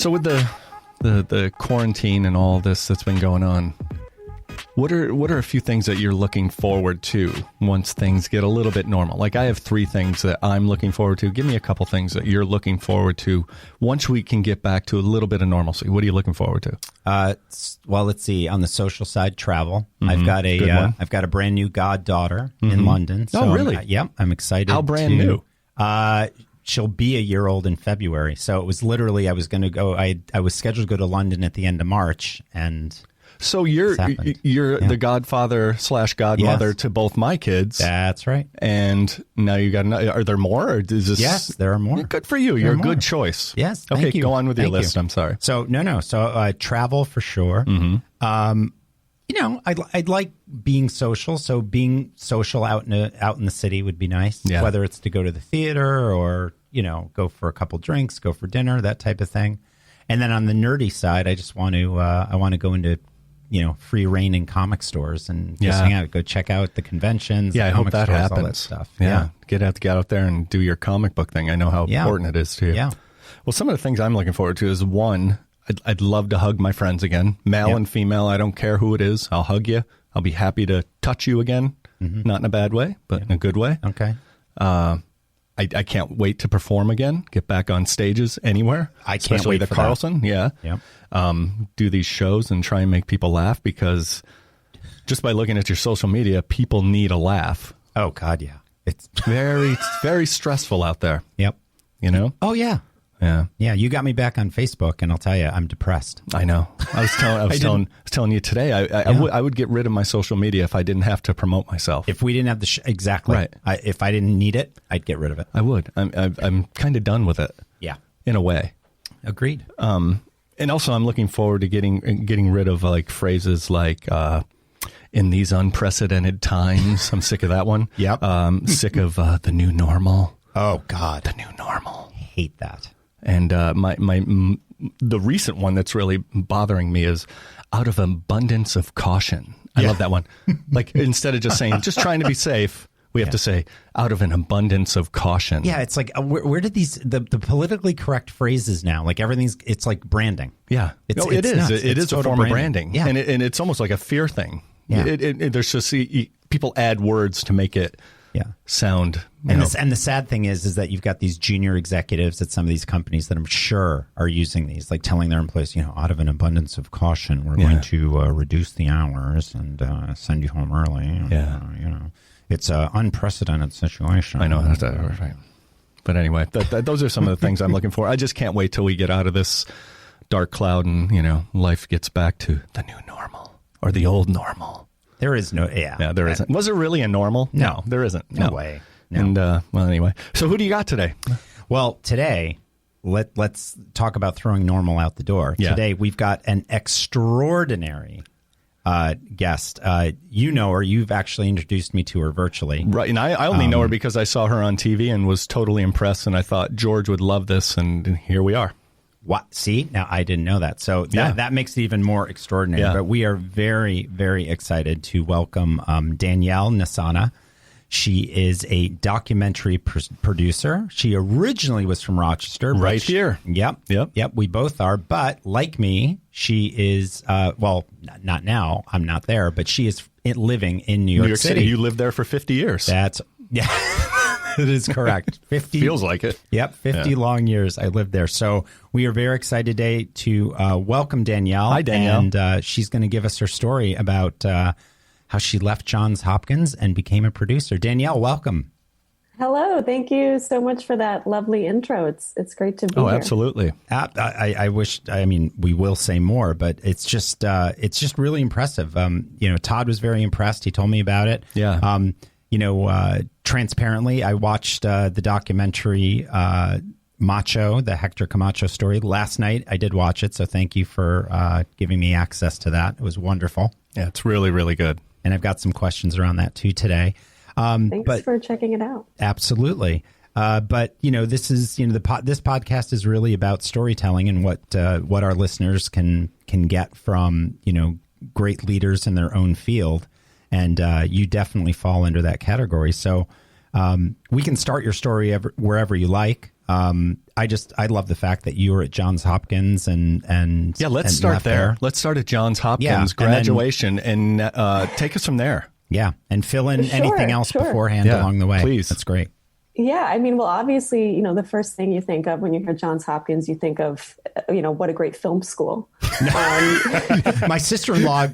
So with the quarantine and all this that's been going on, what are a few things that you're looking forward to once things get a little bit normal? Like I have 3 things that I'm looking forward to. Give me a couple things that you're looking forward to once we can get back to a little bit of normalcy. What are you looking forward to? Well, let's see. On the social side, travel. I've got a brand new goddaughter in London. So oh, really? I'm excited. How brand new? She'll be a year old in February. So it was literally I was going to go. I was scheduled to go to London at the end of March, and so you're the godfather / godmother to both my kids. That's right. And now you got another. Are there more? Or is this, yes, there are more. Good for you. You're a good choice. Yes. Okay, thank you. Go on with your list. I'm sorry. So no. So travel for sure. I'd like being social. So being social out in the city would be nice. Yeah. Whether it's to go to the theater or go for a couple drinks, go for dinner, that type of thing. And then on the nerdy side, I just want to go into free reign in comic stores and just hang out, go check out the conventions. Yeah, I hope that stores, happens. All that stuff. Yeah. Get out there and do your comic book thing. I know how important it is to you. Yeah. Well, some of the things I'm looking forward to is one, I'd love to hug my friends again, male and female. I don't care who it is. I'll hug you. I'll be happy to touch you again. Not in a bad way, but in a good way. Okay. I can't wait to perform again, get back on stages anywhere. I can't especially wait the for Carlson. that. Yeah. Do these shows and try and make people laugh, because just by looking at your social media, people need a laugh. Oh God, yeah. It's very, very stressful out there. Yep. Oh yeah. Yeah. Yeah. You got me back on Facebook, and I'll tell you, I'm depressed. I know. I was telling you today, I would get rid of my social media if I didn't have to promote myself. If we didn't have exactly. Right. If I didn't need it, I'd get rid of it. I would. I'm kind of done with it. Yeah. In a way. Agreed. And also, I'm looking forward to getting rid of like phrases like "in these unprecedented times." I'm sick of that one. Yep. Sick of the new normal. Oh God, the new normal. Hate that. And the recent one that's really bothering me is "out of abundance of caution." I love that one. Like instead of just saying just trying to be safe, we have to say "out of an abundance of caution." Yeah, it's like where did the politically correct phrases now? Like it's like branding. Yeah, it is. It is a form of branding. Yeah, and it's almost like a fear thing. Yeah, there's just people add words to make it sound. And the sad thing is that you've got these junior executives at some of these companies that I'm sure are using these, like telling their employees, out of an abundance of caution, we're going to reduce the hours and send you home early. And, it's an unprecedented situation. I know. That's right. But anyway, those are some of the things I'm looking for. I just can't wait till we get out of this dark cloud and, life gets back to the new normal or the old normal. There is no, Yeah, there isn't. Was there really a normal? No, there isn't. No way. No. And, well, anyway. So who do you got today? Well, today, let's talk about throwing normal out the door. Yeah. Today, we've got an extraordinary guest. You know her. You've actually introduced me to her virtually. Right. And I only know her because I saw her on TV and was totally impressed. And I thought George would love this. And here we are. What? See, now I didn't know that. So that makes it even more extraordinary. Yeah. But we are very, very excited to welcome Danielle Nassana. She is a documentary producer. She originally was from Rochester. Right here. Yep. We both are. But like me, she is, not now. I'm not there. But she is living in New York City. You lived there for 50 years. It is correct. 50 feels like it. Yep, 50 long years I lived there. So we are very excited today to welcome Danielle. Hi, Danielle. And she's going to give us her story about how she left Johns Hopkins and became a producer. Danielle, welcome. Hello. Thank you so much for that lovely intro. It's great to be here. Oh, absolutely. I wish, we will say more, but it's just really impressive. Todd was very impressed. He told me about it. Yeah. Transparently, I watched the documentary Macho, the Hector Camacho Story last night. I did watch it, so thank you for giving me access to that. It was wonderful. Yeah, it's really, really good. And I've got some questions around that too today. Thanks for checking it out. Absolutely. But this is this podcast is really about storytelling and what our listeners can get from great leaders in their own field. And you definitely fall under that category. So we can start your story wherever you like. I love the fact that you were at Johns Hopkins and let's start there. Let's start at Johns Hopkins graduation and take us from there. Yeah, and fill in anything else beforehand along the way. Please. That's great. Yeah, I mean, well, obviously, the first thing you think of when you hear Johns Hopkins, you think of, what a great film school. My sister-in-law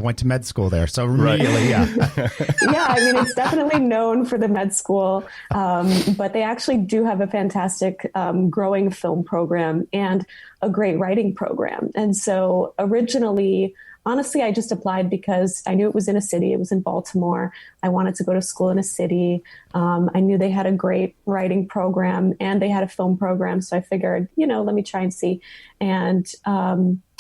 went to med school there. So immediately, Yeah, I mean, it's definitely known for the med school, but they actually do have a fantastic growing film program and a great writing program. And so originally, honestly, I just applied because I knew it was in a city. It was in Baltimore. I wanted to go to school in a city. I knew they had a great writing program and they had a film program. So I figured, let me try and see. And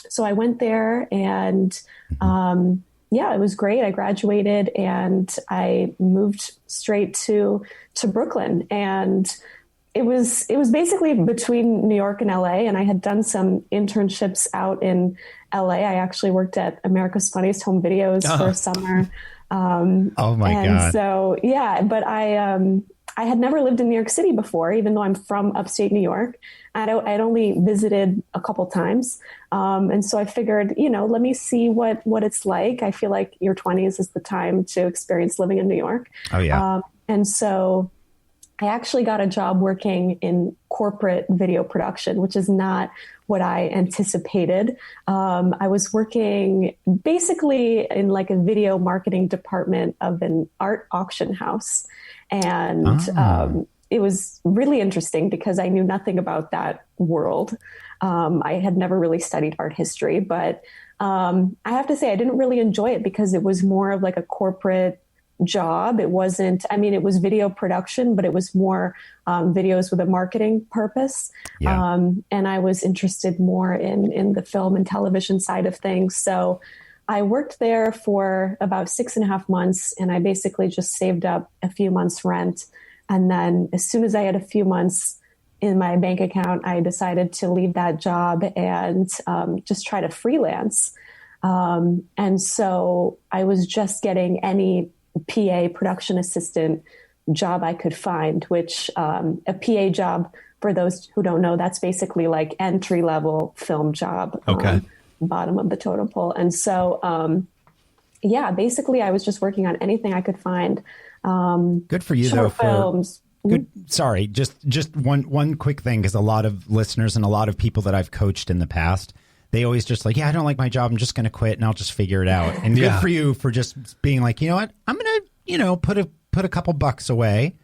so I went there and it was great. I graduated and I moved straight to Brooklyn. And it was basically between New York and LA, and I had done some internships out in LA. I actually worked at America's Funniest Home Videos for a summer. Oh my God. So, but I had never lived in New York City before, even though I'm from upstate New York. I'd only visited a couple times. And so I figured, let me see what it's like. I feel like your 20s is the time to experience living in New York. Oh, yeah. And so I actually got a job working in corporate video production, which is not what I anticipated. I was working basically in like a video marketing department of an art auction house. And it was really interesting because I knew nothing about that world. I had never really studied art history, but I have to say I didn't really enjoy it because it was more of like a corporate job. It wasn't, it was video production, but it was more videos with a marketing purpose. Yeah. And I was interested more in the film and television side of things. So I worked there for about 6.5 months and I basically just saved up a few months rent. And then as soon as I had a few months in my bank account, I decided to leave that job and just try to freelance. And so I was just getting any PA, production assistant job I could find, which a PA job, for those who don't know, that's basically like entry level film job. Okay. Bottom of the totem pole. And so, basically I was just working on anything I could find. Good for you though. Films. Good. Sorry, just one quick thing, because a lot of listeners and a lot of people that I've coached in the past, they always just like, I don't like my job. I'm just going to quit and I'll just figure it out. And good for you for just being like, you know what, I'm going to, put a couple bucks away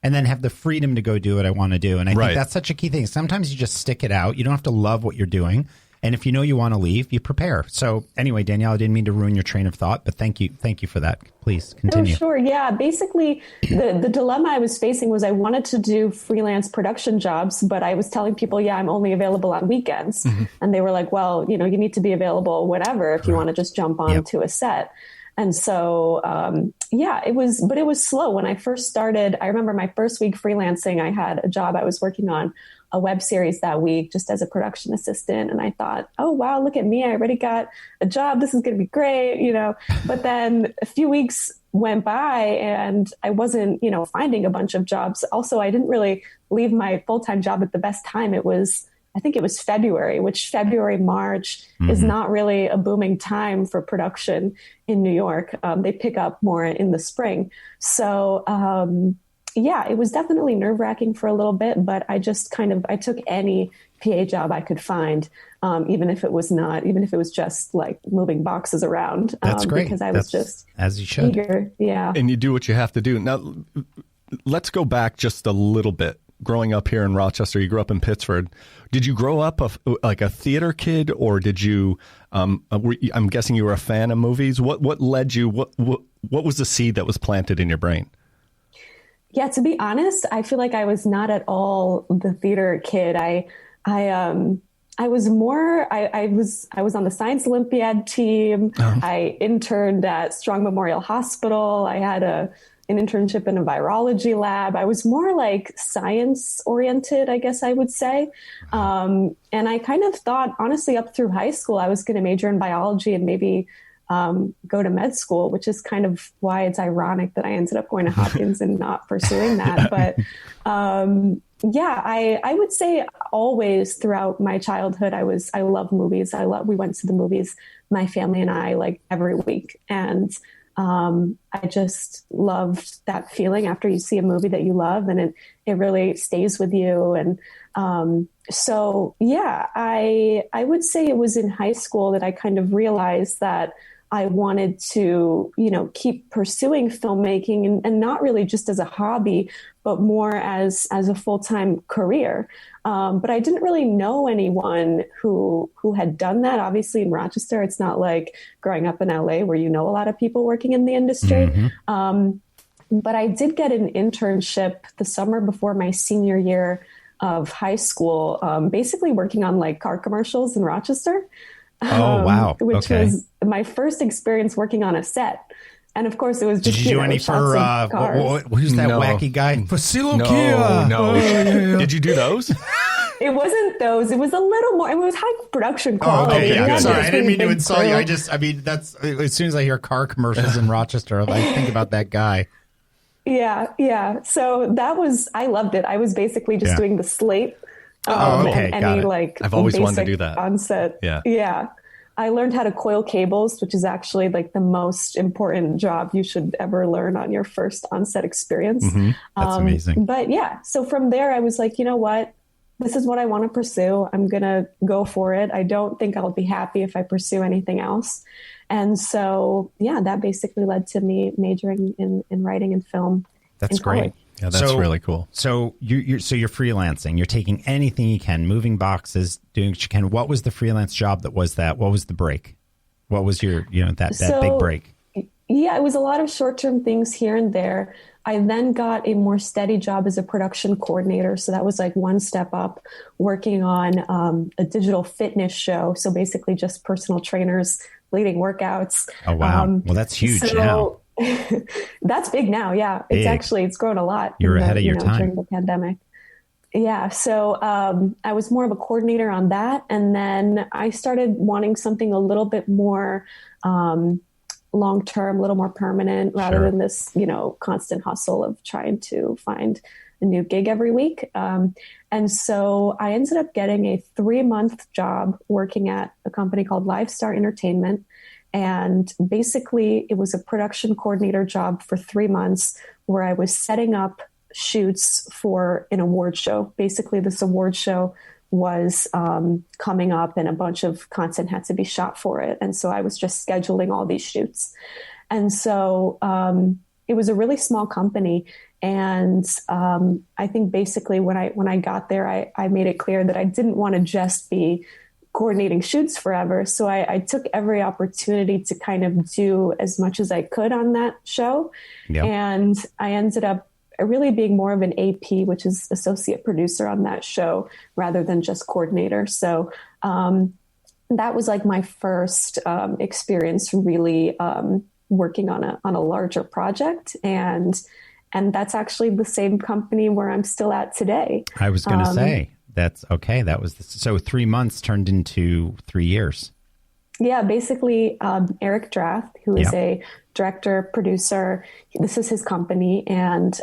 and then have the freedom to go do what I want to do. And I think that's such a key thing. Sometimes you just stick it out. You don't have to love what you're doing. And if you know you want to leave, you prepare. So anyway, Danielle, I didn't mean to ruin your train of thought, but thank you for that. Please continue. Oh, sure. Yeah. Basically, the dilemma I was facing was I wanted to do freelance production jobs, but I was telling people, I'm only available on weekends. Mm-hmm. And they were like, well, you need to be available whenever if you want to just jump on to a set. And so, it was slow. When I first started, I remember my first week freelancing, I had a job I was working on a web series that week just as a production assistant. And I thought, oh, wow, look at me. I already got a job. This is going to be great, But then a few weeks went by and I wasn't, finding a bunch of jobs. Also, I didn't really leave my full-time job at the best time. I think it was February, March is not really a booming time for production in New York. They pick up more in the spring. So, it was definitely nerve-wracking for a little bit, but I just I took any PA job I could find, even if it was just like moving boxes around. That's great. Because I was just as you should. Eager. Yeah. And you do what you have to do. Now, let's go back just a little bit. Growing up here in Rochester, you grew up in Pittsford. Did you grow up like a theater kid, or did you? I'm guessing you were a fan of movies. What led you? What was the seed that was planted in your brain? Yeah, to be honest, I feel like I was not at all the theater kid. I was more. I was on the Science Olympiad team. Oh. I interned at Strong Memorial Hospital. I had an internship in a virology lab. I was more like science oriented, I guess I would say. And I kind of thought, honestly, up through high school, I was going to major in biology and maybe go to med school, which is kind of why it's ironic that I ended up going to Hopkins and not pursuing that. But Yeah, I would say always throughout my childhood, I love movies. We went to the movies, my family and I, like every week. And I just loved that feeling after you see a movie that you love, and it really stays with you. And so, yeah, I would say it was in high school that I kind of realized that I wanted to, keep pursuing filmmaking and not really just as a hobby, but more as a full-time career. But I didn't really know anyone who had done that. Obviously in Rochester, it's not like growing up in LA where a lot of people working in the industry. Mm-hmm. But I did get an internship the summer before my senior year of high school, basically working on like car commercials in Rochester. Oh, wow. Which was my first experience working on a set. And of course, it was just. Did you do any for who's that wacky guy? Facilo Kia. No. Yeah. Did you do those? It wasn't those. It was a little more. It was high production quality. Oh, okay, yeah. Sorry, I didn't mean to insult you. That's as soon as I hear car commercials in Rochester, I think about that guy. Yeah. So I loved it. I was basically just doing the slate. Okay. I've always wanted to do that on set. Yeah. I learned how to coil cables, which is actually like the most important job you should ever learn on your first on-set experience. Mm-hmm. That's amazing. But yeah, so from there I was like, you know what? This is what I want to pursue. I'm going to go for it. I don't think I'll be happy if I pursue anything else. And so, yeah, that basically led to me majoring in writing and film. That's great. Yeah, that's really cool. So you're freelancing. You're taking anything you can, moving boxes, doing what you can. What was the freelance job that was that? What was the break? What was your that big break? Yeah, it was a lot of short-term things here and there. I then got a more steady job as a production coordinator. So that was like one step up, working on a digital fitness show. So basically just personal trainers leading workouts. Oh, wow. Well, that's huge now. That's big now. Yeah, it's grown a lot. You're ahead of your time during the pandemic. Yeah. So I was more of a coordinator on that. And then I started wanting something a little bit more long-term, a little more permanent rather than this, constant hustle of trying to find a new gig every week. And so I ended up getting a 3-month job working at a company called Live Star Entertainment. And basically it was a production coordinator job for 3 months where I was setting up shoots for an award show. Basically this award show was coming up and a bunch of content had to be shot for it. And so I was just scheduling all these shoots. And so it was a really small company. And I think basically when I got there, I made it clear that I didn't want to just be coordinating shoots forever. So I took every opportunity to kind of do as much as I could on that show. Yep. And I ended up really being more of an AP, which is associate producer on that show rather than just coordinator. So that was like my first experience really working on a larger project. And that's actually the same company where I'm still at today. I was going to say. That's okay. That was so 3 months turned into 3 years. Yeah, basically, Eric Draft, who is a director, producer. This is his company, and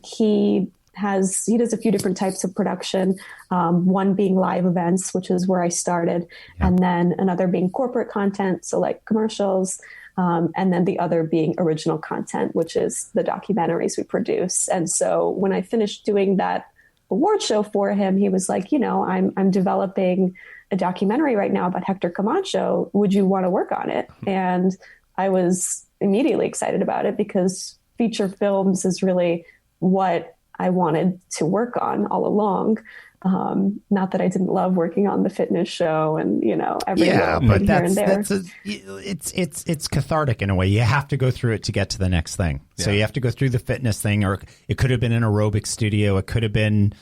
he does a few different types of production. One being live events, which is where I started, and then another being corporate content, so like commercials. And then the other being original content, which is the documentaries we produce. And so when I finished doing that award show for him, he was like, I'm developing a documentary right now about Hector Camacho. Would you want to work on it? And I was immediately excited about it because feature films is really what I wanted to work on all along. Not that I didn't love working on the fitness show and, every but here and there. It's cathartic in a way. You have to go through it to get to the next thing. Yeah. So you have to go through the fitness thing, or it could have been an aerobic studio. It could have been,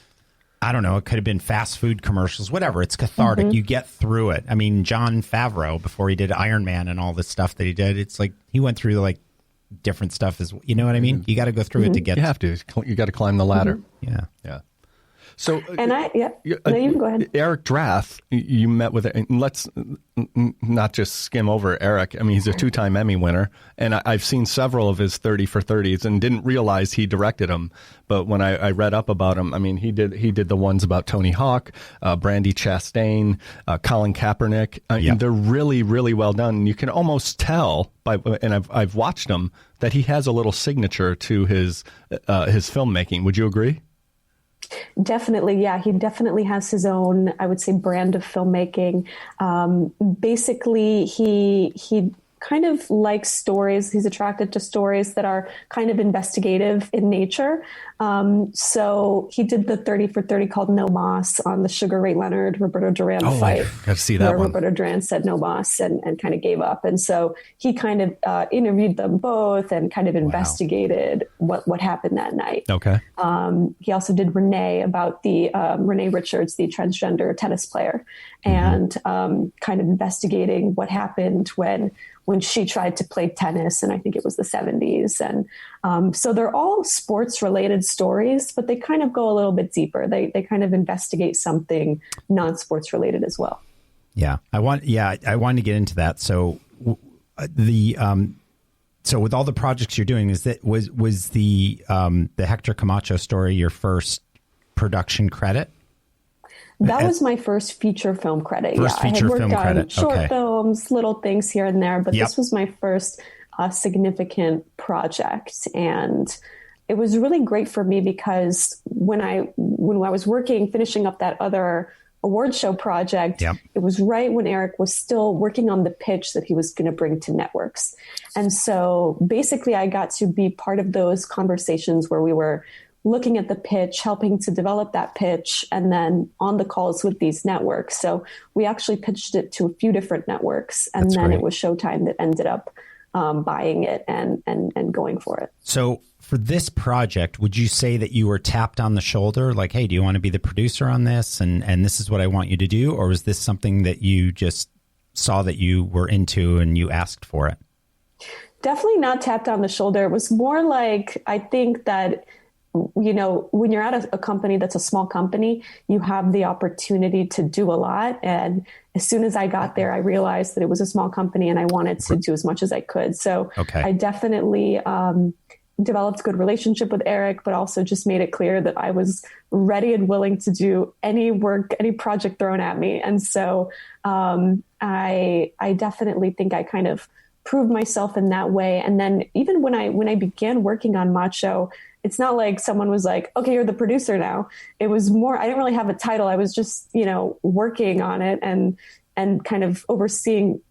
I don't know, it could have been fast food commercials, whatever. It's cathartic. Mm-hmm. You get through it. I mean, Jon Favreau, before he did Iron Man and all this stuff that he did, it's like he went through like different stuff. You know what I mean? You got to go through it to get. You have to. You got to climb the ladder. Mm-hmm. Yeah. So, and no, you can go ahead. Eric Drath, you met with, and let's not just skim over Eric. I mean, he's a 2-time Emmy winner, and I've seen several of his 30 for 30s and didn't realize he directed them. But when I read up about him, I mean, he did the ones about Tony Hawk, Brandi Chastain, Colin Kaepernick. They're really, really well done. And you can almost tell and I've watched him, that he has a little signature to his filmmaking. Would you agree? Definitely. Yeah. He definitely has his own, I would say, brand of filmmaking. Basically, he kind of likes stories. He's attracted to stories that are kind of investigative in nature. So he did the 30 for 30 called No Mas on the Sugar Ray Leonard, Roberto Duran fight. Got to see that one. Roberto Duran said no mas and kind of gave up. And so he kind of interviewed them both and kind of investigated what happened that night. Okay. He also did Renee about the Renee Richards, the transgender tennis player, and kind of investigating what happened when she tried to play tennis, and I think it was the 70s. And so they're all sports related stories, but they kind of go a little bit deeper. They kind of investigate something non-sports related as well. Yeah, I wanted to get into that. So so with all the projects you're doing, was the Hector Camacho story your first production credit? That was my first feature film credit. I had worked on short films, little things here and there, but this was my first significant project. And it was really great for me because when I was finishing up that other award show project, it was right when Eric was still working on the pitch that he was going to bring to networks. And so basically I got to be part of those conversations where we were looking at the pitch, helping to develop that pitch, and then on the calls with these networks. So we actually pitched it to a few different networks, and then it was Showtime that ended up buying it and going for it. So for this project, would you say that you were tapped on the shoulder, like, hey, do you want to be the producer on this? And this is what I want you to do? Or was this something that you just saw that you were into and you asked for it? Definitely not tapped on the shoulder. It was more like, I think that, you know, when you're at a company that's a small company, you have the opportunity to do a lot. And as soon as I got there, I realized that it was a small company and I wanted to do as much as I could. So I definitely developed a good relationship with Eric, but also just made it clear that I was ready and willing to do any work, any project thrown at me. And so I definitely think I kind of proved myself in that way. And then even when I began working on Macho, it's not like someone was like, okay, you're the producer now. It was more, I didn't really have a title. I was just, working on it and kind of overseeing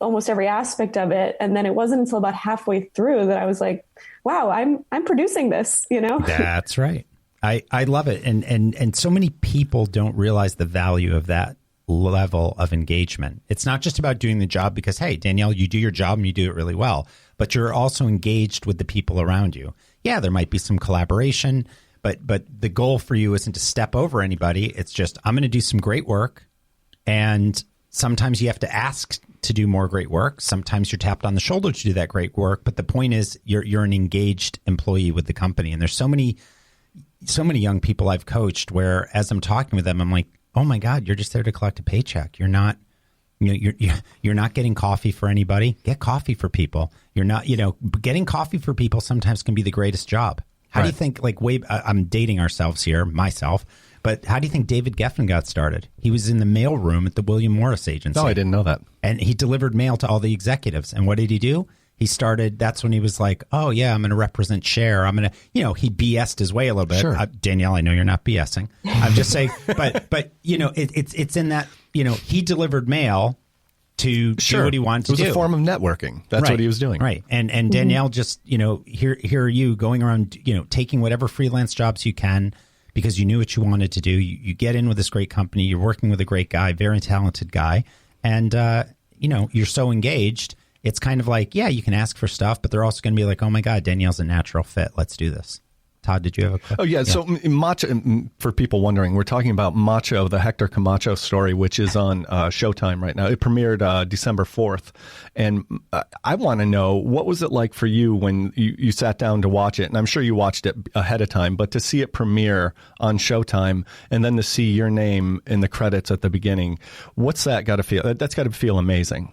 almost every aspect of it. And then it wasn't until about halfway through that I was like, wow, I'm producing this, That's right. I love it. And so many people don't realize the value of that level of engagement. It's not just about doing the job because, hey, Danielle, you do your job and you do it really well, but you're also engaged with the people around you. Yeah, there might be some collaboration, but the goal for you isn't to step over anybody. It's just, I'm going to do some great work. And sometimes you have to ask to do more great work. Sometimes you're tapped on the shoulder to do that great work. But the point is you're an engaged employee with the company. And there's so many young people I've coached where as I'm talking with them, I'm like, oh my God, you're just there to collect a paycheck. You're not, you're not getting coffee for anybody. Get coffee for people. You're not, getting coffee for people sometimes can be the greatest job. How do you think, I'm dating ourselves here, myself, but how do you think David Geffen got started? He was in the mail room at the William Morris agency. Oh, I didn't know that. And he delivered mail to all the executives. And what did he do? He started, that's when he was like, oh yeah, I'm going to represent Cher. I'm going to, he BS'd his way a little bit. Sure. Danielle, I know you're not BSing. I'm just saying, but it's in that, he delivered mail to do what he wanted to do. It was a form of networking. That's what he was doing. Right. And Danielle just, here are you going around, taking whatever freelance jobs you can because you knew what you wanted to do. You get in with this great company. You're working with a great guy, very talented guy. And, you're so engaged. It's kind of like, yeah, you can ask for stuff, but they're also going to be like, oh my God, Danielle's a natural fit. Let's do this. Todd, did you have a question? Oh, yeah. So Macho, for people wondering, we're talking about Macho, the Hector Camacho story, which is on Showtime right now. It premiered December 4th. And I want to know, what was it like for you when you sat down to watch it? And I'm sure you watched it ahead of time, but to see it premiere on Showtime and then to see your name in the credits at the beginning, what's that got to feel? That's got to feel amazing.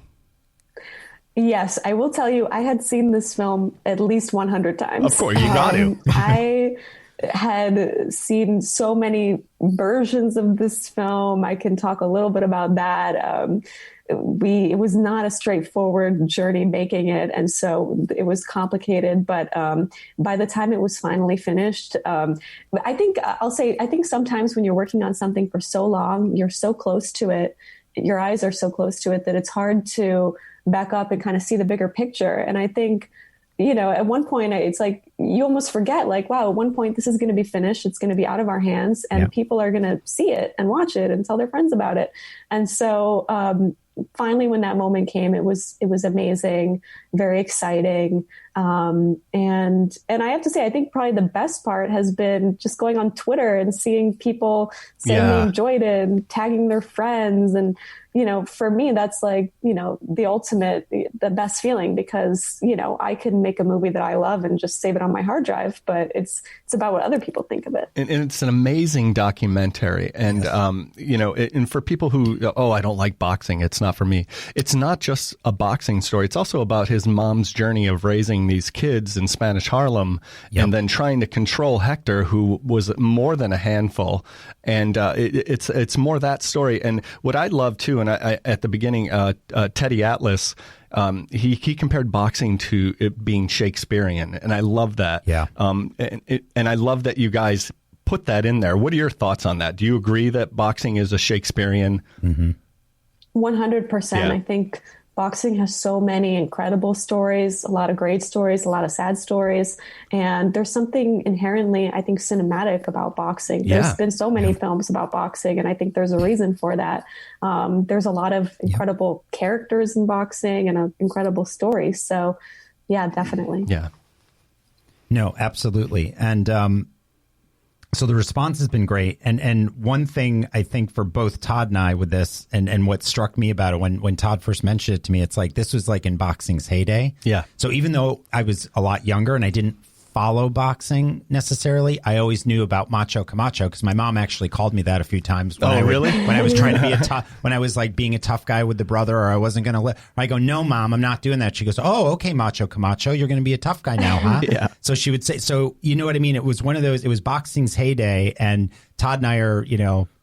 Yes, I will tell you, I had seen this film at least 100 times. Of course, you got to. I had seen so many versions of this film. I can talk a little bit about that. It was not a straightforward journey making it, and so it was complicated. But by the time it was finally finished, I think sometimes when you're working on something for so long, you're so close to it, your eyes are so close to it that it's hard to back up and kind of see the bigger picture. And I think, at one point it's like you almost forget, like, wow, at one point this is going to be finished. It's going to be out of our hands and people are going to see it and watch it and tell their friends about it. And so finally, when that moment came, it was amazing, very exciting. And I have to say, I think probably the best part has been just going on Twitter and seeing people saying they enjoyed it and tagging their friends. And, for me, that's like, the ultimate, the best feeling, because, I can make a movie that I love and just save it on my hard drive, but it's about what other people think of it. And it's an amazing documentary. And, and for people who, I don't like boxing, it's not for me. It's not just a boxing story. It's also about his mom's journey of raising these kids in Spanish Harlem and then trying to control Hector, who was more than a handful. And it's more that story. And what I love too, and I at the beginning, Teddy Atlas, he compared boxing to it being Shakespearean, and I love that. Yeah. And I love that you guys put that in there. What are your thoughts on that? Do you agree that boxing is a Shakespearean? 100%. I think boxing has so many incredible stories, a lot of great stories, a lot of sad stories. And there's something inherently, I think, cinematic about boxing. There's been so many films about boxing, and I think there's a reason for that. There's a lot of incredible characters in boxing and an incredible story. So, yeah, definitely. Yeah. No, absolutely. And so the response has been great. And one thing I think for both Todd and I with this, and what struck me about it when Todd first mentioned it to me, it's like this was like in boxing's heyday. Yeah. So even though I was a lot younger and I didn't follow boxing necessarily, I always knew about Macho Camacho because my mom actually called me that a few times. When I was trying to be when I was like being a tough guy with the brother, or I wasn't going to I go, no, Mom, I'm not doing that. She goes, oh, okay, Macho Camacho, you're going to be a tough guy now, huh? Yeah. So she would say, so you know what I mean? It was one of those, it was boxing's heyday, and Todd and I are,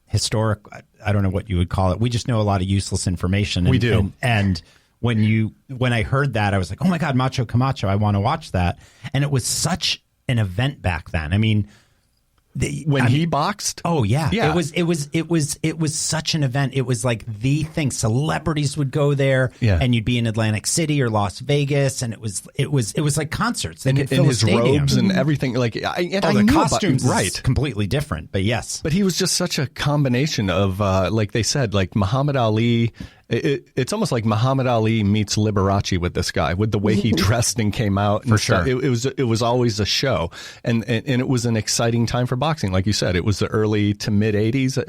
historic, I don't know what you would call it. We just know a lot of useless information. We do. And when I heard that, I was like, oh my God, Macho Camacho, I want to watch that. And it was such an event back then. I mean, he boxed? Oh yeah. It was such an event. It was like the thing. Celebrities would go there and you'd be in Atlantic City or Las Vegas, and it was like concerts. They could fill his robes and everything. Like the costumes is completely different, but yes. But he was just such a combination of like they said, like Muhammad Ali. It's almost like Muhammad Ali meets Liberace with this guy, with the way he dressed and came out. And for sure. It was always a show. And it was an exciting time for boxing. Like you said, it was the early to mid 80s.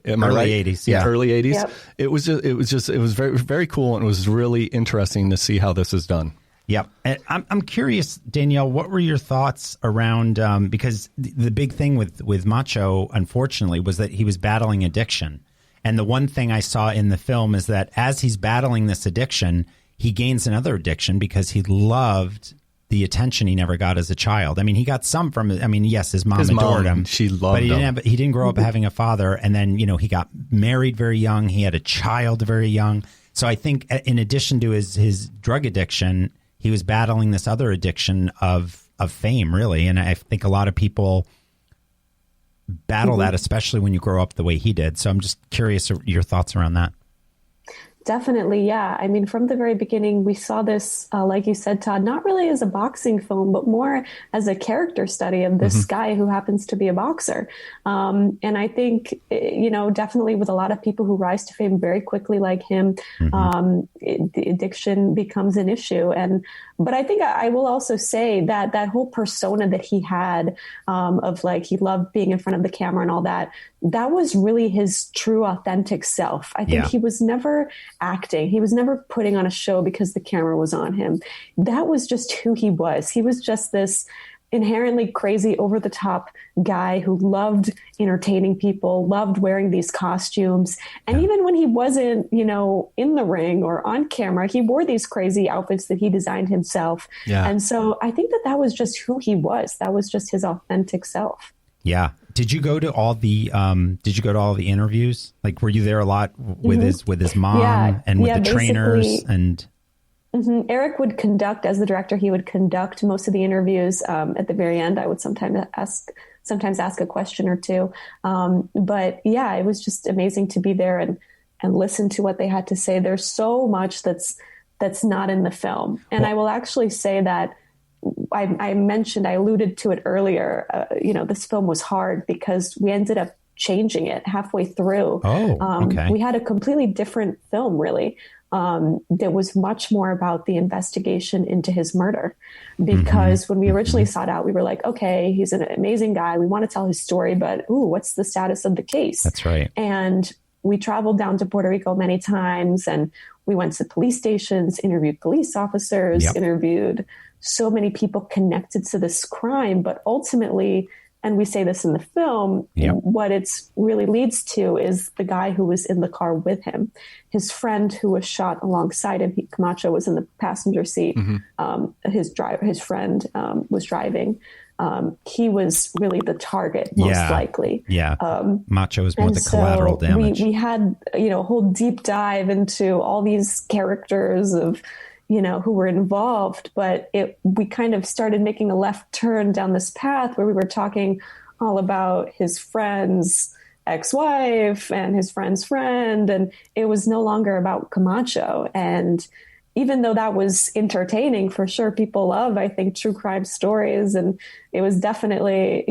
Am I right? Early 80s. Yeah. Early 80s. Yep. It was very, very cool. And it was really interesting to see how this is done. Yep. And I'm curious, Danielle, what were your thoughts around, because the big thing with Macho, unfortunately, was that he was battling addiction. And the one thing I saw in the film is that as he's battling this addiction, he gains another addiction because he loved the attention he never got as a child. I mean, he got some from, yes, his mom adored him. She loved him. But he didn't grow up having a father. And then, he got married very young. He had a child very young. So I think in addition to his drug addiction, he was battling this other addiction of fame, really. And I think a lot of people battle that, especially when you grow up the way he did. So I'm just curious your thoughts around that. Definitely, yeah. I mean, from the very beginning, we saw this, like you said, Todd, not really as a boxing film, but more as a character study of this guy who happens to be a boxer. And I think, definitely with a lot of people who rise to fame very quickly, like him, the addiction becomes an issue. But I think I will also say that that whole persona that he had, of like, he loved being in front of the camera and all that, that was really his true, authentic self. I think he was never acting. He was never putting on a show because the camera was on him. That was just who he was. He was just this inherently crazy, over the top guy who loved entertaining people, loved wearing these costumes. And even when he wasn't, in the ring or on camera, he wore these crazy outfits that he designed himself. Yeah. And so I think that was just who he was. That was just his authentic self. Yeah. Did you go to all the interviews? Like, were you there a lot with his mom and with the trainers and? Eric would conduct, as the director, he would conduct most of the interviews. At the very end, I would sometimes ask a question or two. But yeah, it was just amazing to be there and listen to what they had to say. There's so much that's not in the film. And I will actually say that I alluded to it earlier. This film was hard because we ended up changing it halfway through. Okay. We had a completely different film, really. That was much more about the investigation into his murder, because when we originally sought out, we were like, okay, he's an amazing guy. We want to tell his story, but what's the status of the case? That's right. And we traveled down to Puerto Rico many times, and we went to police stations, interviewed police officers, interviewed so many people connected to this crime. But ultimately, and we say this in the film, what it's really leads to is the guy who was in the car with him, his friend who was shot alongside him. Camacho was in the passenger seat. His friend was driving. He was really the target, most likely. Yeah. Macho was more the collateral damage. We had, a whole deep dive into all these characters of, who were involved, but we kind of started making a left turn down this path where we were talking all about his friend's ex-wife and his friend's friend. And it was no longer about Camacho. And even though that was entertaining, for sure, people love, I think, true crime stories. And it was definitely,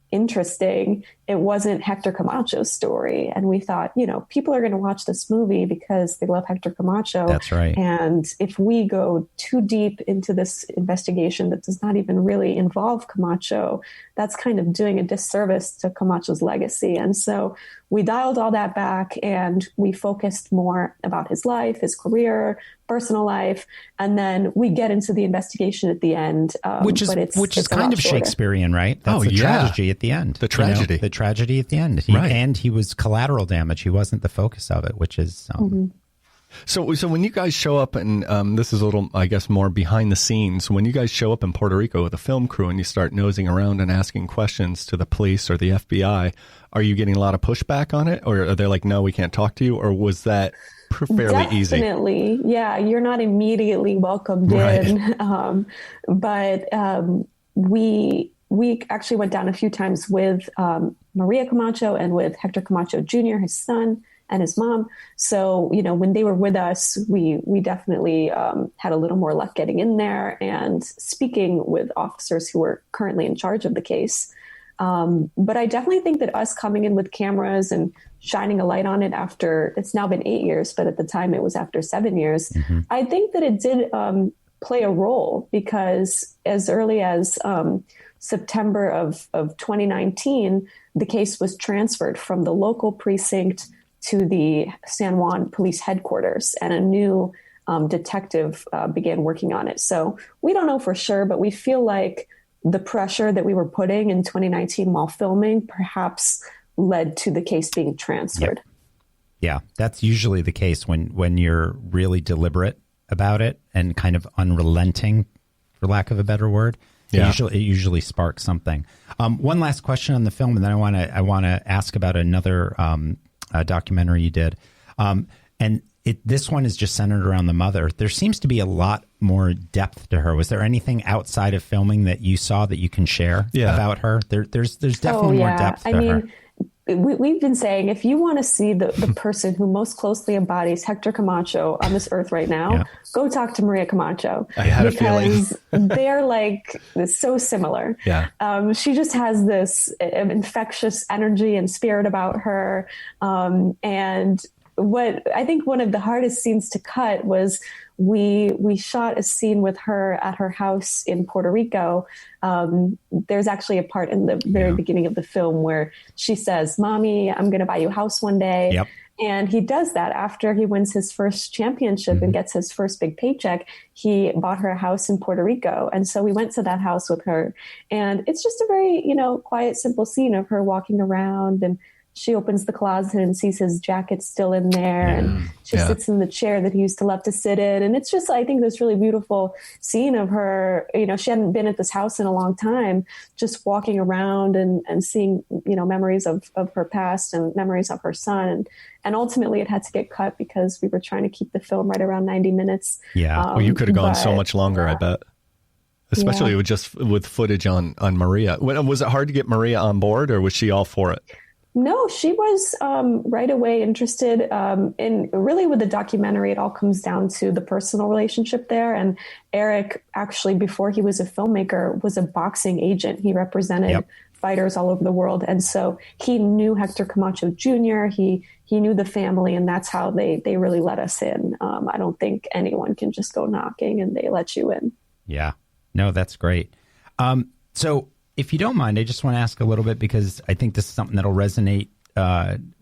interesting. It wasn't Hector Camacho's story. And we thought, people are going to watch this movie because they love Hector Camacho. That's right. And if we go too deep into this investigation that does not even really involve Camacho, that's kind of doing a disservice to Camacho's legacy. And so we dialed all that back and we focused more about his life, his career, personal life. And then we get into the investigation at the end. Which is kind of shorter. Shakespearean, right? That's the tragedy at the end. The tragedy. The tragedy at the end. And he was collateral damage. He wasn't the focus of it, which is... So when you guys show up, and this is a little, I guess, more behind the scenes, when you guys show up in Puerto Rico with a film crew and you start nosing around and asking questions to the police or the FBI, are you getting a lot of pushback on it? Or are they like, no, we can't talk to you? Or was that fairly easy? Definitely. Yeah, you're not immediately welcomed in. But we actually went down a few times with Maria Camacho and with Hector Camacho Jr., his son, and his mom. So, when they were with us, we definitely had a little more luck getting in there and speaking with officers who were currently in charge of the case. But I definitely think that us coming in with cameras and shining a light on it after, it's now been 8 years, but at the time it was after 7 years, I think that it did play a role, because as early as September of 2019, the case was transferred from the local precinct to the San Juan police headquarters, and a new detective began working on it. So we don't know for sure, but we feel like the pressure that we were putting in 2019 while filming perhaps led to the case being transferred. Yeah, that's usually the case when you're really deliberate about it and kind of unrelenting, for lack of a better word. It usually sparks something. One last question on the film, and then I want to ask about another documentary you did. And this one is just centered around the mother. There seems to be a lot more depth to her. Was there anything outside of filming that you saw that you can share about her? There's definitely more depth to her. we've been saying, if you want to see the person who most closely embodies Hector Camacho on this earth right now, go talk to Maria Camacho. I had a feeling. Because they're like so similar. Yeah. She just has this infectious energy and spirit about her. And what I think one of the hardest scenes to cut was we shot a scene with her at her house in Puerto Rico. There's actually a part in the very beginning of the film where she says, "Mommy, I'm going to buy you a house one day." Yep. And he does that after he wins his first championship and gets his first big paycheck. He bought her a house in Puerto Rico. And so we went to that house with her. And it's just a very, quiet, simple scene of her walking around, and she opens the closet and sees his jacket still in there. And she sits in the chair that he used to love to sit in. And it's just, I think, this really beautiful scene of her, she hadn't been at this house in a long time, just walking around and seeing, memories of her past and memories of her son. And ultimately it had to get cut because we were trying to keep the film right around 90 minutes. Yeah. Well, you could have gone so much longer, I bet. Especially with footage on Maria. Was it hard to get Maria on board, or was she all for it? No, she was right away interested in really with the documentary. It all comes down to the personal relationship there. And Eric, actually, before he was a filmmaker, was a boxing agent. He represented fighters all over the world. And so he knew Hector Camacho Jr. He knew the family, and that's how they really let us in. I don't think anyone can just go knocking and they let you in. Yeah. No, that's great. So if you don't mind, I just want to ask a little bit, because I think this is something that'll resonate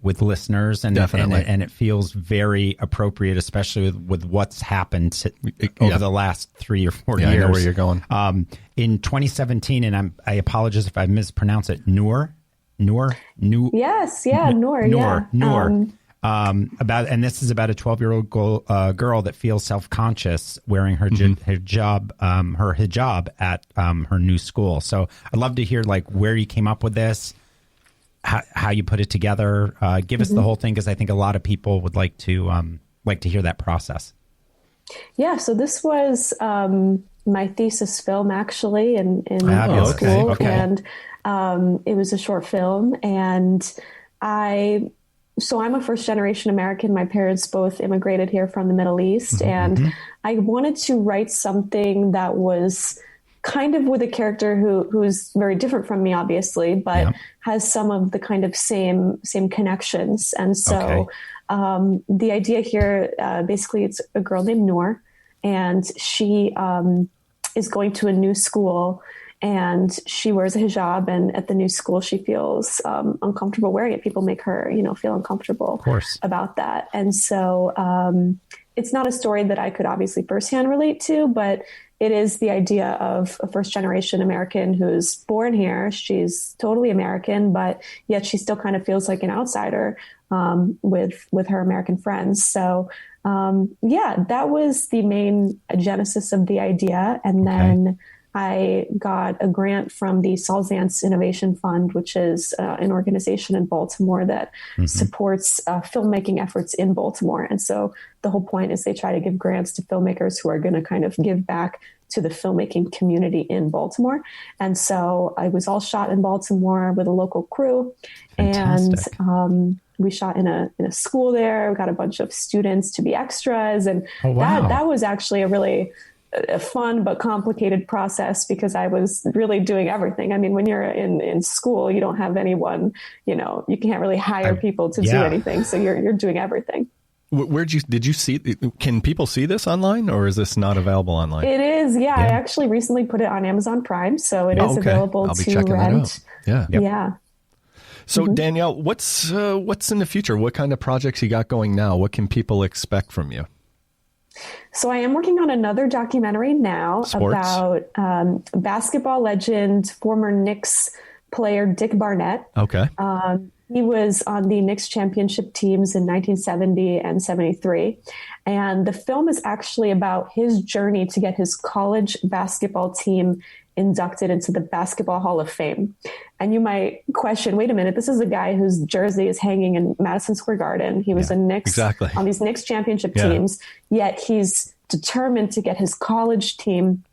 with listeners, and it feels very appropriate, especially with what's happened over the last 3 or 4 years. I know where you're going. In 2017, and I apologize if I mispronounce it, Noor. Yes, Noor. And this is about a 12-year-old girl that feels self-conscious wearing her hijab at her new school. So I'd love to hear where you came up with this, how you put it together. Give us the whole thing, because I think a lot of people would like to hear that process. Yeah. So this was my thesis film, actually, in school, and it was a short film, and So I'm a first-generation American. My parents both immigrated here from the Middle East, and I wanted to write something that was kind of with a character who's very different from me, obviously, but has some of the kind of same connections. And so the idea here, basically, it's a girl named Noor, and she is going to a new school. And she wears a hijab, and at the new school, she feels uncomfortable wearing it. People make her, feel uncomfortable about that. And so it's not a story that I could obviously firsthand relate to, but it is the idea of a first-generation American who's born here. She's totally American, but yet she still kind of feels like an outsider with her American friends. So that was the main genesis of the idea. And then I got a grant from the Salzance Innovation Fund, which is an organization in Baltimore that supports filmmaking efforts in Baltimore. And so the whole point is they try to give grants to filmmakers who are going to kind of give back to the filmmaking community in Baltimore. And so I was all shot in Baltimore with a local crew. Fantastic. And we shot in a school there. We got a bunch of students to be extras. And that was actually a fun but complicated process, because I was really doing everything. I mean, when you're in school, you don't have anyone, you can't really hire people to do anything. So you're doing everything. Did you see, can people see this online, or is this not available online? It is. Yeah. I actually recently put it on Amazon Prime. So it is available to rent. Yeah. So Danielle, what's in the future? What kind of projects you got going now? What can people expect from you? So I am working on another documentary now about basketball legend, former Knicks player Dick Barnett. Okay. He was on the Knicks championship teams in 1970 and 73. And the film is actually about his journey to get his college basketball team inducted into the Basketball Hall of Fame. And you might question, wait a minute, this is a guy whose jersey is hanging in Madison Square Garden. He was a Knicks on these Knicks championship teams, yet he's determined to get his college team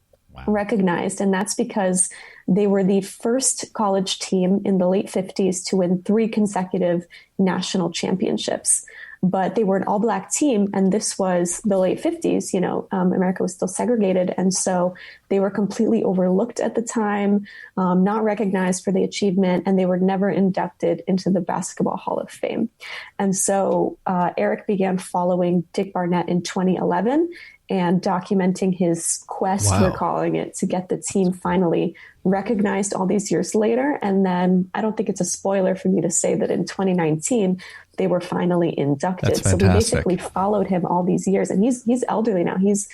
recognized. And that's because They were the first college team in the late 50s to win 3 consecutive national championships. But they were an all-black team, and this was the late 50s. America was still segregated, and so they were completely overlooked at the time, not recognized for the achievement, and they were never inducted into the Basketball Hall of Fame. And so Eric began following Dick Barnett in 2011 and documenting his quest, we're calling it, to get the team finally recognized all these years later. And then I don't think it's a spoiler for me to say that in 2019, they were finally inducted. So we basically followed him all these years, and he's elderly now. He's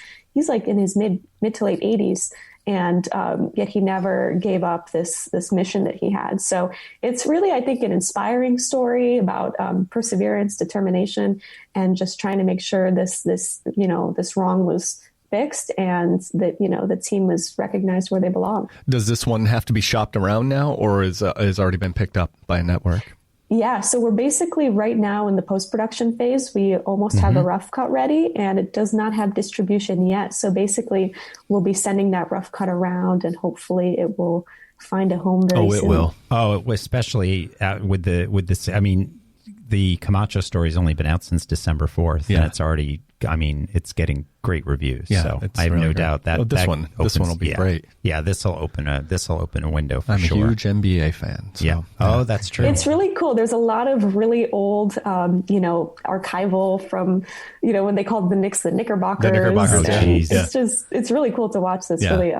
like in his mid to late 80s. And yet he never gave up this mission that he had. So it's really, I think, an inspiring story about perseverance, determination, and just trying to make sure this wrong was fixed and that, the team was recognized where they belong. Does this one have to be shopped around now, or is already been picked up by a network? Yeah, so we're basically right now in the post-production phase. We almost have a rough cut ready, and it does not have distribution yet. So basically, we'll be sending that rough cut around, and hopefully it will find a home very soon. It will. Oh, especially with this. I mean, the Camacho story has only been out since December 4th, and it's already, it's getting great reviews. Yeah, so I have no doubt that this one will be great. Yeah, this will open a window for sure. I'm a huge NBA fan. So, yeah. Oh, that's true. It's really cool. There's a lot of really old, archival from, when they called the Knicks the Knickerbockers. The Knickerbockers. It's really cool to watch this really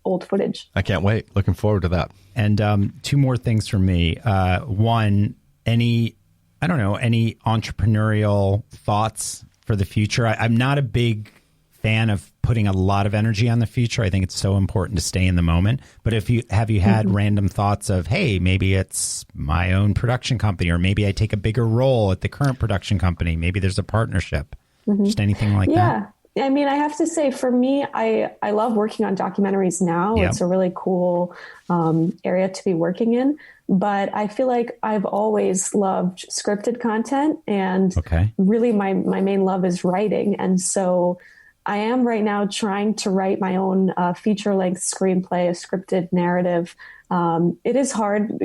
old footage. I can't wait. Looking forward to that. And 2 more things from me. One, any entrepreneurial thoughts for the future? I'm not a big fan of putting a lot of energy on the future. I think it's so important to stay in the moment. But have you had random thoughts of, hey, maybe it's my own production company, or maybe I take a bigger role at the current production company. Maybe there's a partnership. Just anything like that. Yeah. I mean, I have to say, for me, I love working on documentaries now. Yep. It's a really cool area to be working in. But I feel like I've always loved scripted content, and really my main love is writing. And so I am right now trying to write my own feature-length screenplay, a scripted narrative. It is hard,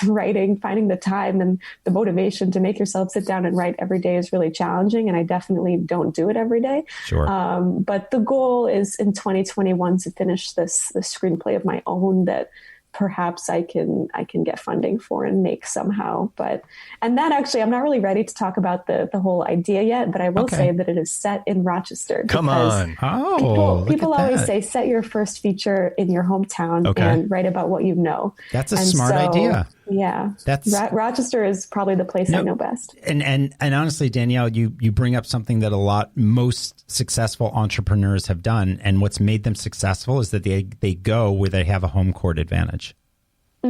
writing, finding the time and the motivation to make yourself sit down and write every day is really challenging. And I definitely don't do it every day. Sure. But the goal is in 2021 to finish this screenplay of my own that perhaps I can get funding for and make somehow. And that actually, I'm not really ready to talk about the whole idea yet, but I will say that it is set in Rochester. Come on. People always say, set your first feature in your hometown and write about what you know. That's a smart idea. Yeah. Rochester is probably the place I know best. And honestly, Danielle, you bring up something that most successful entrepreneurs have done. And what's made them successful is that they go where they have a home court advantage.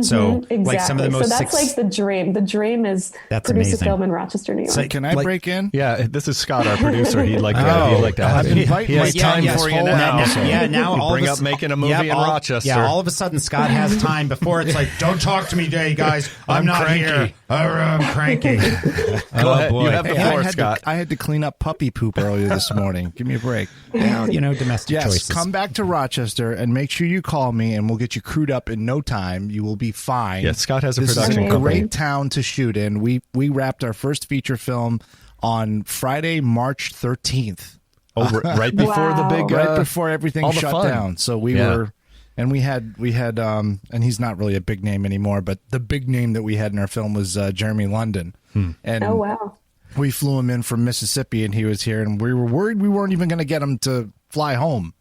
So like some of the most that's like the dream. The dream is produce a film in Rochester, New York. So can I break in? Yeah, this is Scott, our producer. He'd like to have I've been inviting he has time for you now. Now all bring up making a movie in Rochester. Yeah, all of a sudden Scott has time. Before it's like, don't talk to me today, guys. I'm not cranky. Here. I'm cranky. Go ahead. You have the floor, Scott. I had to clean up puppy poop earlier this morning. Give me a break. Well, domestic choices. Come back to Rochester and make sure you call me, and we'll get you crewed up in no time. You will be fine. Yeah, Scott has a production company. This is a company. great town to shoot in. We wrapped our first feature film on Friday, March 13th. Oh, right before the big, right before everything shut down. So we were, and we had, and he's not really a big name anymore, but the big name that we had in our film was Jeremy London. And oh wow. We flew him in from Mississippi, and he was here, and we were worried we weren't even going to get him to fly home.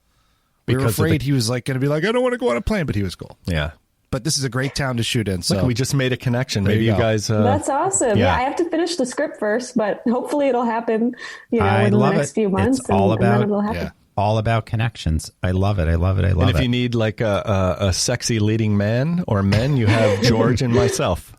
We were afraid he was going to be like, I don't want to go on a plane, but he was cool. Yeah. But this is a great town to shoot in. So look, we just made a connection. Maybe you guys. That's awesome. Yeah, I have to finish the script first, but hopefully it'll happen. Within the next few months. It's all about. And then it'll happen. All about connections. I love it. And if you need like a sexy leading man or men, you have George and myself.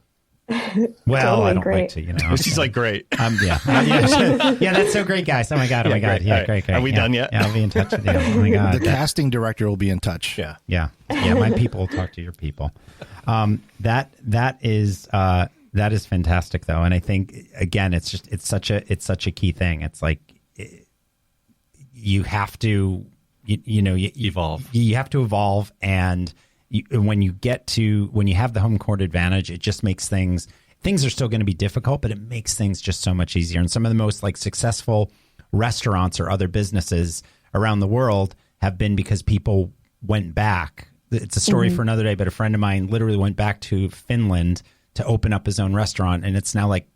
Well, totally I don't great. like to, She's like, great. Yeah, that's so great, guys. Oh my god. Yeah, great. Are we done yet? Yeah, I'll be in touch with you. Oh my god. The casting director will be in touch. Yeah. My people will talk to your people. That is fantastic though, and I think again, it's such a key thing. It's like you have to evolve. You have to evolve, and when you have the home court advantage, it just makes things are still going to be difficult, but it makes things just so much easier. And some of the most like successful restaurants or other businesses around the world have been because people went back. It's a story for another day, but a friend of mine literally went back to Finland to open up his own restaurant, and it's now like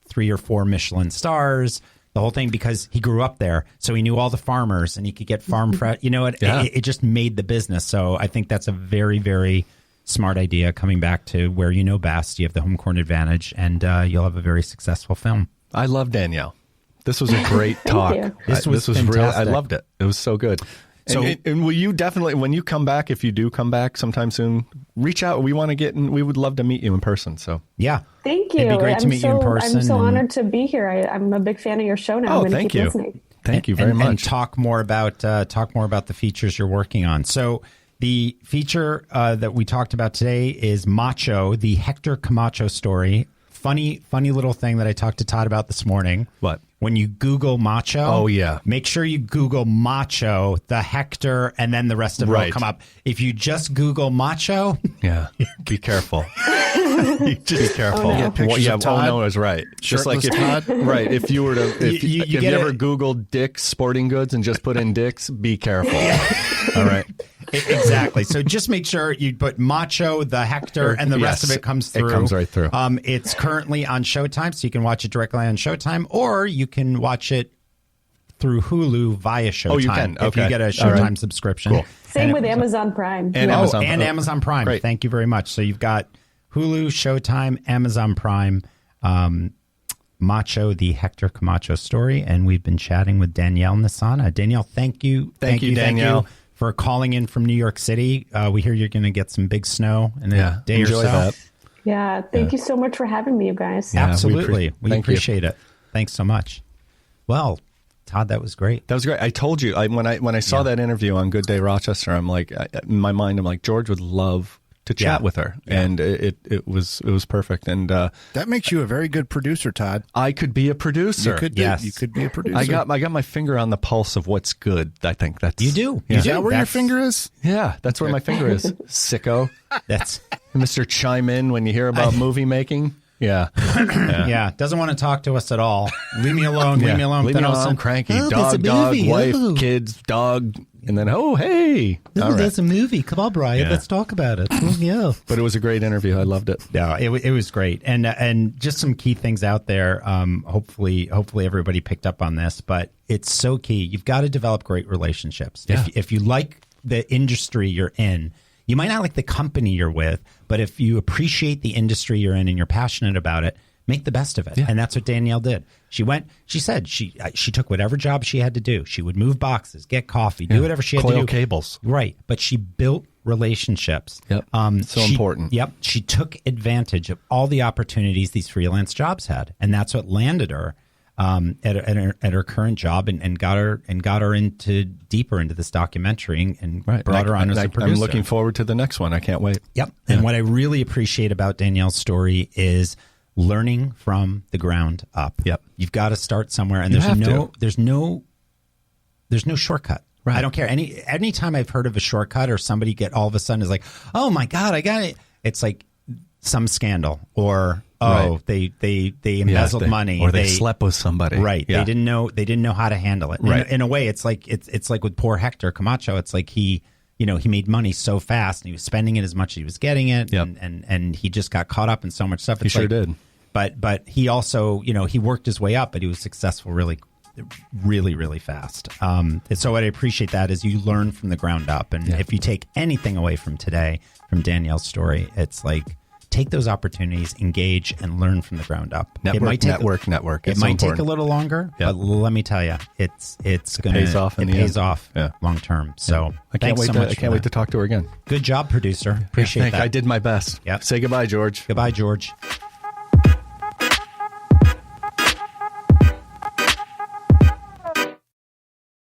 3 or 4 Michelin stars, the whole thing, because he grew up there. So he knew all the farmers and he could get farm fresh. It just made the business. So I think that's a very, very smart idea, coming back to where you know best. You have the home court advantage, and you'll have a very successful film. I love Danielle. This was a great talk. This was real. I loved it. It was so good. So, and will you definitely, when you come back, if you do come back sometime soon, reach out. We want to get in. We would love to meet you in person. So yeah, thank you. It'd be great to meet you in person. I'm so honored to be here. I'm a big fan of your show now. Oh, thank you. Listening. Thank you very much. And talk more about the features you're working on. So the feature that we talked about today is Macho, the Hector Camacho Story. Funny little thing that I talked to Todd about this morning. What? When you Google Macho, oh yeah, make sure you Google Macho, the Hector, and then the rest of it will come up. If you just Google Macho, yeah, be careful. Just be careful. Oh, no. Oh no, is right. Just like if right, if you were to, if you ever Googled Dick's Sporting Goods and just put in Dick's, be careful. All right. Exactly. So just make sure you put Macho, the Hector, and the rest of it comes through. It comes right through. It's currently on Showtime, so you can watch it directly on Showtime, or you can watch it through Hulu via Showtime. Oh, you can. Okay. If you get a Showtime subscription. Cool. Same with Amazon Prime. And Amazon Prime. Great. Thank you very much. So you've got Hulu, Showtime, Amazon Prime, Macho, the Hector Camacho Story, and we've been chatting with Danielle Nassana. Danielle, thank you. Thank you, Danielle. Thank you for calling in from New York City. We hear you're going to get some big snow in a day or so. That. Yeah, thank you so much for having me, you guys. Yeah, absolutely. We appreciate it. Thanks so much. Well, Todd, that was great. That was great. I told you, when I saw that interview on Good Day Rochester, I'm like, in my mind, I'm like, George would love to chat with her, and it was perfect. And that makes you a very good producer, Todd. I could be a producer. You could, you could be a producer. I got my finger on the pulse of what's good. I think that's you do. Yeah. Is that where your finger is? Yeah, that's where my finger is. Sicko. That's Mr. Chime in when you hear about movie making. Yeah. Yeah. Doesn't want to talk to us at all. Leave me alone. Leave me alone. Leave me alone. I'm cranky. Dog, wife, kids, dog. And then, oh, hey. There's a movie. Come on, Brian. Let's talk about it. Yeah. But it was a great interview. I loved it. Yeah, it was great. And just some key things out there. Hopefully everybody picked up on this, but it's so key. You've got to develop great relationships. Yeah. If you like the industry you're in, you might not like the company you're with, but if you appreciate the industry you're in and you're passionate about it, make the best of it. Yeah. And that's what Danielle did. She said she took whatever job she had to do. She would move boxes, get coffee, do whatever she had to do. Coil cables. Right. But she built relationships. Yep. So important. Yep. She took advantage of all the opportunities these freelance jobs had. And that's what landed her at her current job and got her into deeper into this documentary and brought her on as a producer. I'm looking forward to the next one. I can't wait. Yep. And what I really appreciate about Danielle's story is learning from the ground up. Yep. You've got to start somewhere, and there's no shortcut. Right. I don't care. Anytime I've heard of a shortcut or somebody get all of a sudden is like, oh my God, I got it. It's like some scandal or they embezzled money or they slept with somebody. Right. Yeah. They didn't know how to handle it. Right. In a way, it's like with poor Hector Camacho. It's like he made money so fast and he was spending it as much as he was getting it. Yep. And he just got caught up in so much stuff. He sure did. But he also, he worked his way up, but he was successful really, really, really fast. And so what I appreciate that is you learn from the ground up. And if you take anything away from today, from Danielle's story, it's like, take those opportunities, engage, and learn from the ground up. Network. It might take a little longer, but let me tell you, it pays off long term. So I can't wait to talk to her again. Good job, producer. Appreciate that. I did my best. Yep. Say goodbye, George. Goodbye, George.